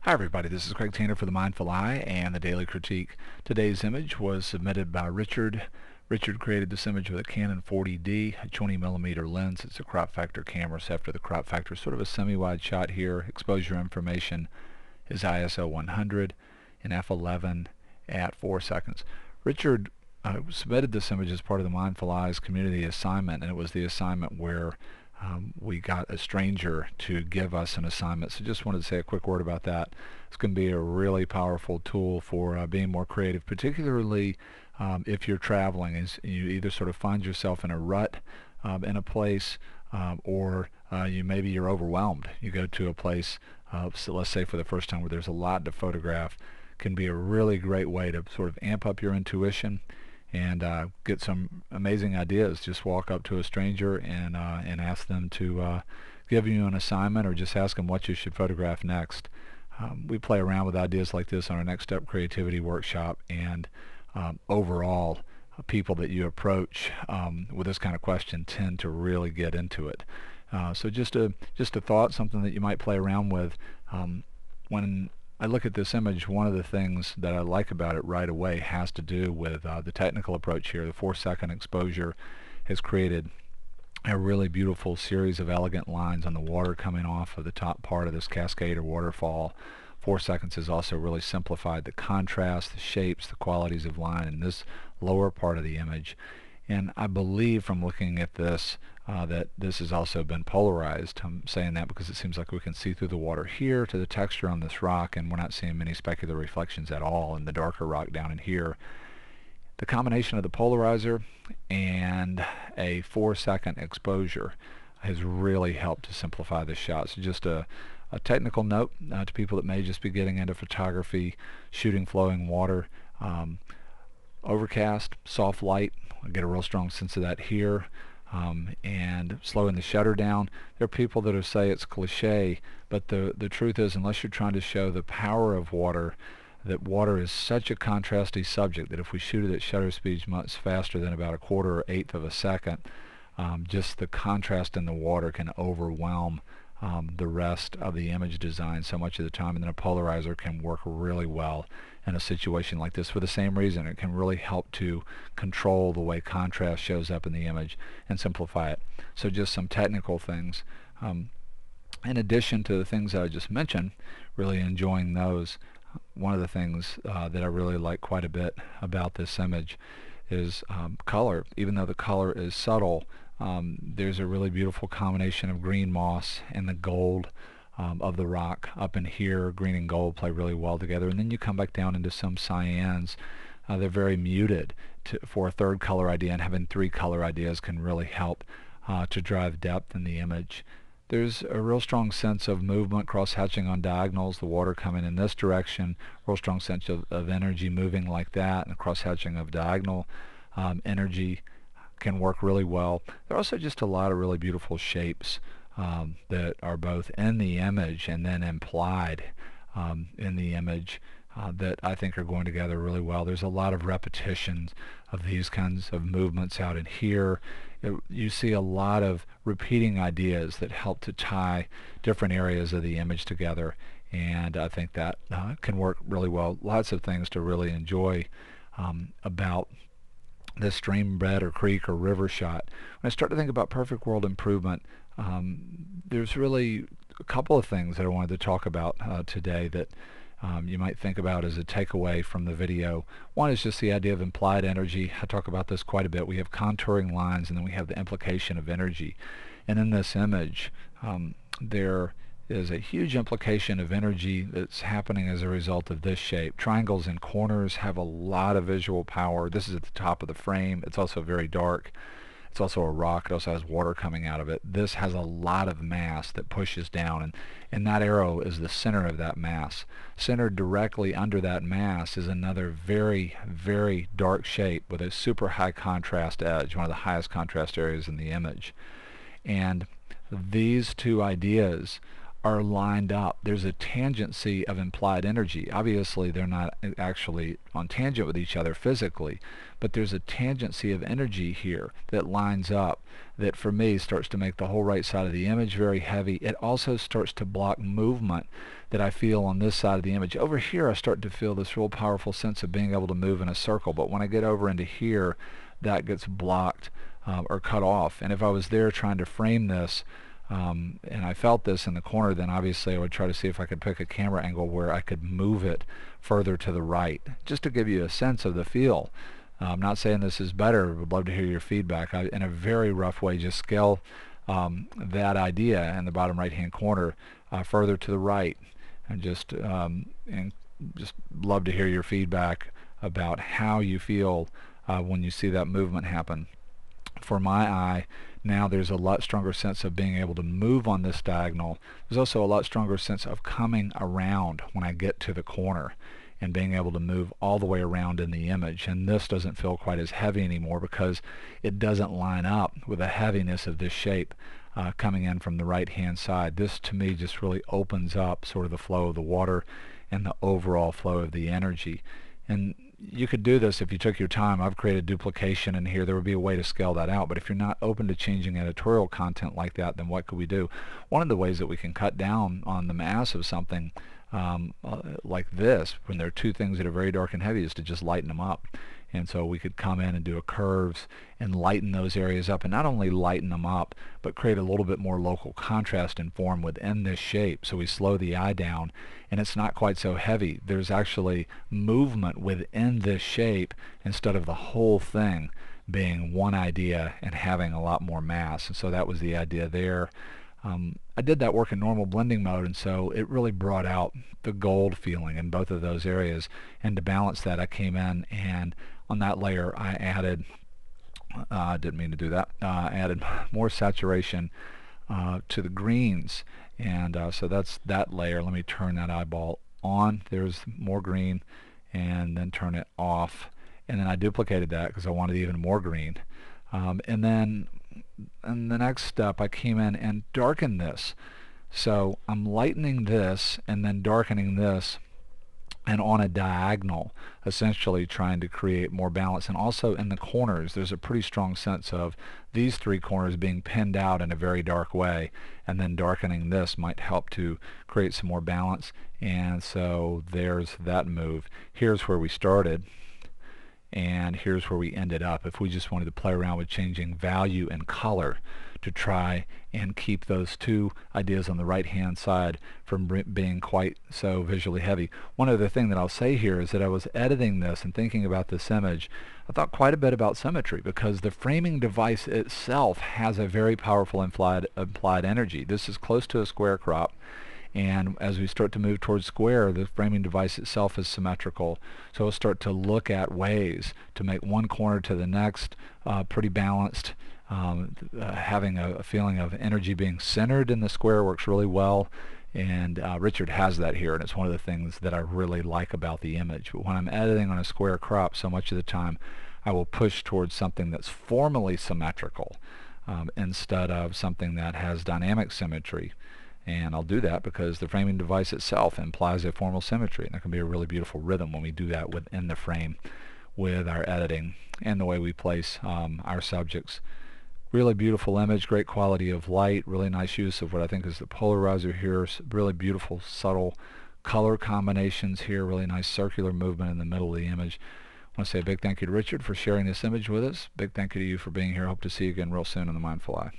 Hi everybody, this is Craig Tanner for The Mindful Eye and the Daily Critique. Today's image was submitted by Richard. Richard created this image with a Canon 40D, a 20mm lens. It's a crop factor camera, so after the crop factor, sort of a semi-wide shot here. Exposure information is ISO 100 and f11 at 4 seconds. Richard submitted this image as part of the Mindful Eyes community assignment, and it was the assignment where we got a stranger to give us an assignment. So just wanted to say a quick word about that. It's going to be a really powerful tool for being more creative, particularly if you're traveling. Is you either sort of find yourself in a rut in a place, or maybe you're overwhelmed. You go to a place, so let's say for the first time, where there's a lot to photograph. Can be a really great way to sort of amp up your intuition and get some amazing ideas. Just walk up to a stranger and ask them to give you an assignment, or just ask them what you should photograph next. We play around with ideas like this on our Next Step Creativity Workshop, and overall, people that you approach with this kind of question tend to really get into it. So just a thought, something that you might play around with. When I look at this image, one of the things that I like about it right away has to do with the technical approach here. The 4-second exposure has created a really beautiful series of elegant lines on the water coming off of the top part of this cascade or waterfall. 4 seconds has also really simplified the contrast, the shapes, the qualities of line in this lower part of the image. And I believe from looking at this that this has also been polarized. I'm saying that because it seems like we can see through the water here to the texture on this rock, and we're not seeing many specular reflections at all in the darker rock down in here. The combination of the polarizer and a 4-second exposure has really helped to simplify this shot. So just a technical note to people that may just be getting into photography, shooting flowing water. Overcast, soft light, I get a real strong sense of that here. And slowing the shutter down. There are people that will say it's cliche, but the truth is, unless you're trying to show the power of water, that water is such a contrasty subject that if we shoot it at shutter speeds much faster than about a quarter or eighth of a second, just the contrast in the water can overwhelm the rest of the image design so much of the time. And then a polarizer can work really well in a situation like this for the same reason. It can really help to control the way contrast shows up in the image and simplify it. So just some technical things. In addition to the things that I just mentioned, really enjoying those, one of the things that I really like quite a bit about this image is color. Even though the color is subtle, there's a really beautiful combination of green moss and the gold of the rock up in here. Green and gold play really well together, and then you come back down into some cyans. They're very muted for a third color idea, and having 3 color ideas can really help to drive depth in the image. There's a real strong sense of movement, cross-hatching on diagonals, the water coming in this direction, real strong sense of energy moving like that, and cross-hatching of diagonal energy can work really well. There are also just a lot of really beautiful shapes that are both in the image and then implied in the image that I think are going together really well. There's a lot of repetitions of these kinds of movements out in here. You see a lot of repeating ideas that help to tie different areas of the image together, and I think that can work really well. Lots of things to really enjoy about this stream bed or creek or river shot. When I start to think about perfect world improvement, there's really a couple of things that I wanted to talk about today that you might think about as a takeaway from the video. One is just the idea of implied energy. I talk about this quite a bit. We have contouring lines, and then we have the implication of energy. And in this image, there is a huge implication of energy that's happening as a result of this shape. Triangles and corners have a lot of visual power. This is at the top of the frame. It's also very dark. It's also a rock. It also has water coming out of it. This has a lot of mass that pushes down, and that arrow is the center of that mass. Centered directly under that mass is another very, very dark shape with a super high contrast edge, one of the highest contrast areas in the image. And these two ideas are lined up. There's a tangency of implied energy. Obviously, they're not actually on tangent with each other physically, but there's a tangency of energy here that lines up that for me starts to make the whole right side of the image very heavy. It also starts to block movement that I feel on this side of the image. Over here I start to feel this real powerful sense of being able to move in a circle, but when I get over into here, that gets blocked or cut off. And if I was there trying to frame this, and I felt this in the corner, then obviously I would try to see if I could pick a camera angle where I could move it further to the right, just to give you a sense of the feel. I'm not saying this is better. Would love to hear your feedback. In a very rough way, just scale that idea in the bottom right hand corner further to the right, and just love to hear your feedback about how you feel when you see that movement happen. For my eye, now there's a lot stronger sense of being able to move on this diagonal. There's also a lot stronger sense of coming around when I get to the corner and being able to move all the way around in the image. And this doesn't feel quite as heavy anymore because it doesn't line up with the heaviness of this shape coming in from the right hand side. This to me just really opens up sort of the flow of the water and the overall flow of the energy. And you could do this if you took your time. I've created duplication in here. There would be a way to scale that out, but if you're not open to changing editorial content like that, then what could we do? One of the ways that we can cut down on the mass of something like this, when there are two things that are very dark and heavy, is to just lighten them up. And so we could come in and do a curves and lighten those areas up, and not only lighten them up, but create a little bit more local contrast and form within this shape. So we slow the eye down, and it's not quite so heavy. There's actually movement within this shape instead of the whole thing being one idea and having a lot more mass. And so that was the idea there. I did that work in normal blending mode, and so it really brought out the gold feeling in both of those areas. And to balance that, I came in and on that layer I added, didn't mean to do that, I added more saturation to the greens. And so that's that layer. Let me turn that eyeball on. There's more green, and then turn it off. And then I duplicated that because I wanted even more green. And then in the next step I came in and darkened this. So I'm lightening this and then darkening this, and on a diagonal, essentially trying to create more balance. And also in the corners, there's a pretty strong sense of these three corners being pinned out in a very dark way, and then darkening this might help to create some more balance. And so there's that move. Here's where we started, and here's where we ended up. If we just wanted to play around with changing value and color to try and keep those two ideas on the right hand side from being quite so visually heavy. One other thing that I'll say here is that I was editing this and thinking about this image. I thought quite a bit about symmetry, because the framing device itself has a very powerful implied energy. This is close to a square crop, and as we start to move towards square, the framing device itself is symmetrical. So we'll start to look at ways to make one corner to the next pretty balanced. Having a feeling of energy being centered in the square works really well, and Richard has that here, and it's one of the things that I really like about the image. But when I'm editing on a square crop, so much of the time I will push towards something that's formally symmetrical instead of something that has dynamic symmetry. And I'll do that because the framing device itself implies a formal symmetry, and there can be a really beautiful rhythm when we do that within the frame with our editing and the way we place our subjects. Really beautiful image, great quality of light, really nice use of what I think is the polarizer here, really beautiful subtle color combinations here, really nice circular movement in the middle of the image. I want to say a big thank you to Richard for sharing this image with us. Big thank you to you for being here. Hope to see you again real soon on The Mindful Eye.